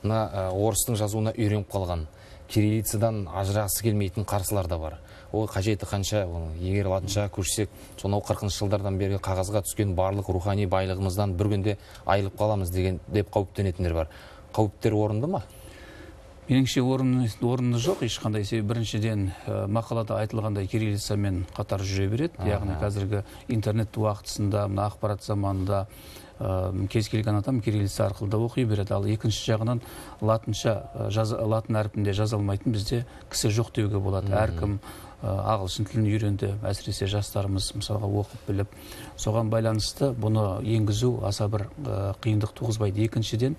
мына орыстың жазуына үйреніп қалған, кириллицадан ажырағысы келмейтін қарсылар да бар. Ол қажеті қанша, егер латыншаға көшсек, сонау 40-шы жылдардан бері қағазға түскен барлық рухани байлығымыздан бір күнде айылып қаламыз деп қауіптенетіндер бар. Қауіптер орынды ма? Меніңше орны жоқ ешқандай. Біріншіден мақалада айтылғандай кириллицамен қатар жүре береді. Яғни қазіргі интернет уақытысында, ақпарат заманында кез келген адам кириллица арқылы да оқи береді. Ал екінші жағынан латын әрпінде жаза алмайтын бізде кісі жоқ деуге болады. Әркім ағылшын тілін үйренді, әсіресе жастарымыз мысалға оқып біліп. Соған байланысты бұны енгізу аса бір қиындық туғызбайды. Екіншіден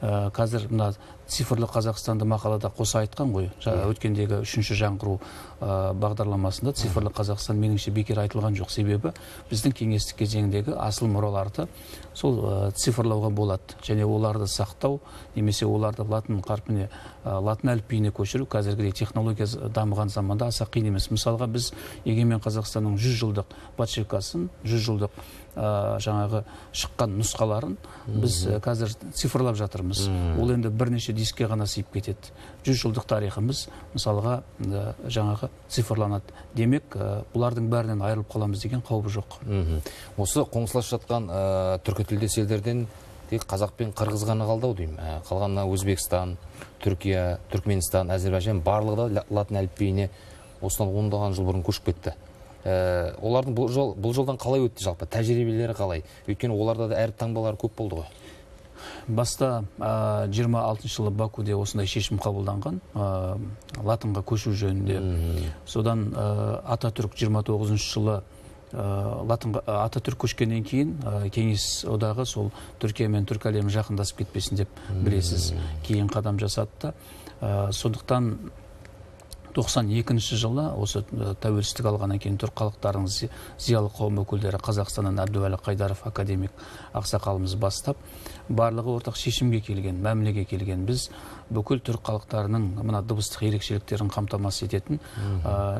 қазір мына цифрлы Қазақстанды мақалада қоса айтқан ғой. Өткендегі 3-ші жаңғыру бағдарламасында цифрлы Қазақстан меніңше бекер айтылған жоқ. Себебі біздің кеңестік кезеңдегі асыл мұраларды сол цифрлауға болады. Және оларды сақтау, немесе оларды латын қарпіне, латын әліпбиіне көшіру қазіргідей технология дамыған заманда аса қиын емес. Мысалға біз егемен Қазақстанның 100 жылдық подшивкасын, 100 жылдық жаңағы шыққан нұсқаларын біз қазір цифрлап жатырмыз. Ол енді бірнеше дискке ғана сыйып кетеді. 100 жылдық тарихымыз мысалға жаңағы цифрланады. Демек, бұлардың бәрінен айырылып қаламыз деген қаупі жоқ. Осы қоңсылас жатқан түркі тілдес елдерден тек қазақ пен қырғыз ғана қалды деймін. Қалғанына Өзбекстан, Түркия, Түркменстан, Әзербайжан барлығы да латын әліпбиіне осыдан ондаған жыл бұрын көшіп кетті. Олардың бұл жолдан қалай өтті жалпы? Тәжірибелері қалай? Өйткені оларда да әріп таңбалары көп болды ғой. Баста 26 жылы Бакуде осындай шешім қабылданған латынға көшу жөнінде. Содан Ататүрк 29 жылы Ататүрк көшкеннен кейін Кеңес одағы сол Түркия мен түркі әлемі жақындасып кетпесін деп білесіз, кейін қадам жасады. Сондықтан 92 жылы осы тәуелсіздік алғаннан кейін түрік халықтарының зиялы қауым өкілдері Қазақстаннан Әбдуәлі Қайдаров академик ақсақалымыз бастап барлығы ортақ шешімге келген, мәмілеге келген. Біз бүкіл түрік халықтарының мына дыбыстық ерекшеліктерін қамтамасыз ететін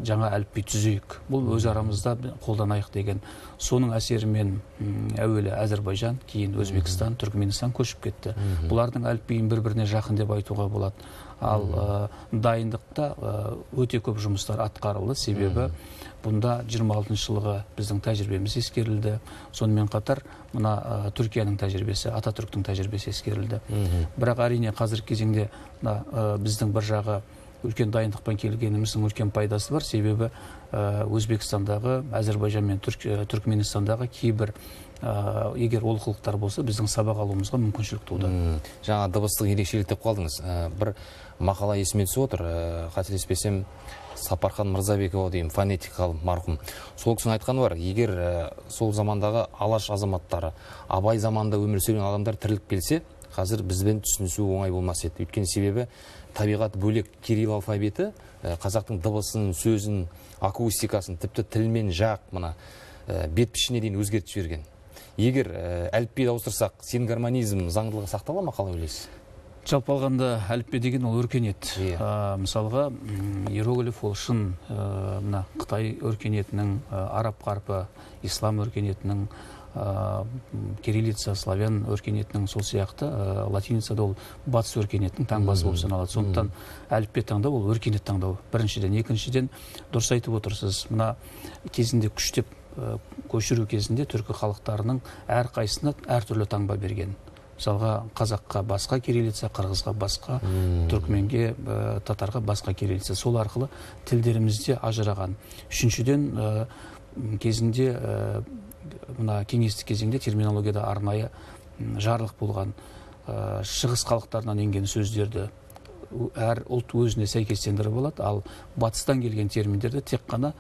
жаңа әліпби түзейік. Бұл өз арамызда қолданайық деген. Соның әсерімен әуелі Әзербайжан, кейін Өзбекстан, Түркменстан көшіп кетті. Бұлардың әліпбиін бір-біріне жақын деп айтуға болады. Ал дайындықта өте көп жұмыстар атқарылды, себебі бұнда 26 жылғы біздің тәжірибеміз ескерілді. Сонымен қатар мына Түркияның тәжірибесі, Ататүрктің тәжірибесі ескерілді. Бірақ әрине қазіргі кезеңде біздің бір жағы үлкен дайындықпен келгеніміздің үлкен пайдасы бар, себебі Өзбекстандағы, Әзербайжан мен Түркменстандағы кейбір егер олқылықтар болса, біздің сабақ алуымызға мүмкіншілік туды. Жаңа дыбыстық ерекшелік деп қалдыңыз. Бір мақала есіме түсіп отыр, қателеспесем, Сапархан Мырзабекова деймін, фонетик ғалым марқұм. Сол кісінің айтқаны бар, егер сол замандағы алаш азаматтары, абай заманында өмір сүрген адамдар тіріліп келсе, қазір бізбен түсінісу оңай болмас еді. Өйткені себебі табиғаты бөлек кирилл алфавиті қазақтың дыбысын, сөзін, акустикасын, тіпті тілмен жақ, мына бет пішіне дейін өзгертіп жіберген. Егер әліпбиді ауыстырсақ, сингармонизм заңдылығы сақтала ма, қалай ойлайсыз? Жалпы алғанда әліпбі деген ол өркениет. Мысалға, иероглиф ол шын Қытай өркениетінің, араб қарпі, ислам өркениетінің, кириллица, славян өркениетінің сол сияқты, латиницада ол батыс өркениетінің таңбасы болып саналады. Сондықтан әліпбе таңдау ол өркениет таңдау. Біріншіден, екіншіден дұрыс айтып отырсыз. Мына кезінде күштеп көшіру кезінде түркі халықтарының әр қайсысына әртүрлі таңба берген. Мысалға, қазаққа басқа кириллица, қырғызға басқа, түркменге, татарға басқа кириллица. Сол арқылы тілдерімізде ажыраған. Үшіншіден, кезінде мына кеңестік кезеңде терминологияда арнайы жарлық болған, шығыс халықтарынан енген сөздерді әр ұлт өзіне сәйкестендіріп алады, ал батыстан келген терминдерді тек қана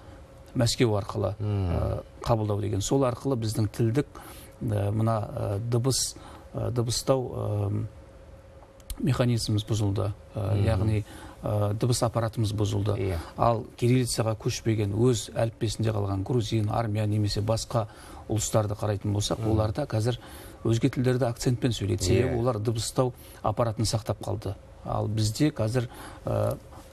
Мәскеу арқылы қабылдау деген. Сол арқылы біздің тілдік мына дыбыстау механизміміз бұзылды, яғни дыбыс аппаратымыз бұзылды. Ал кириллицаға көшпеген өз әліппесінде қалған грузин, армян немесе басқа ұлыстарды қарайтын болсақ, оларда қазір өзге тілдерді акцентпен сөйлейді. Себебі олар дыбыстау аппаратын сақтап қалды. Ал бізде қазір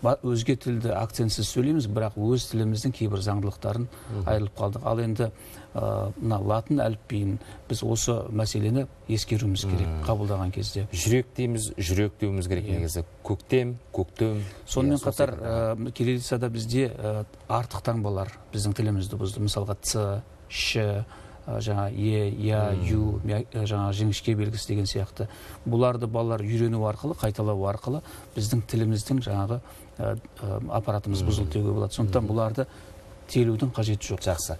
өзге тілді акцентсіз сөйлейміз, бірақ өз тіліміздің кейбір заңдылықтарын айырылып қалдық. Ал енді мына латын әліпбиін біз осы мәселені ескеруіміз керек қабылдаған кезде. Жүрек дейміз, жүрек деуіміз керек негізі. Көктем, көктем. Сонымен қатар кириллицада бізде артық таңбалар біздің тілімізді бұзды. Мысалға ц, ш, жаңа е, я, ю, жаңа жіңішке белгісі деген сияқты. Бұларды балалар үйрену арқылы, қайталау арқылы біздің тіліміздің жаңағы аппаратымыз бұзылды деуге болады. Сондықтан бұларды телудің қажеті жоқ. Жақсы.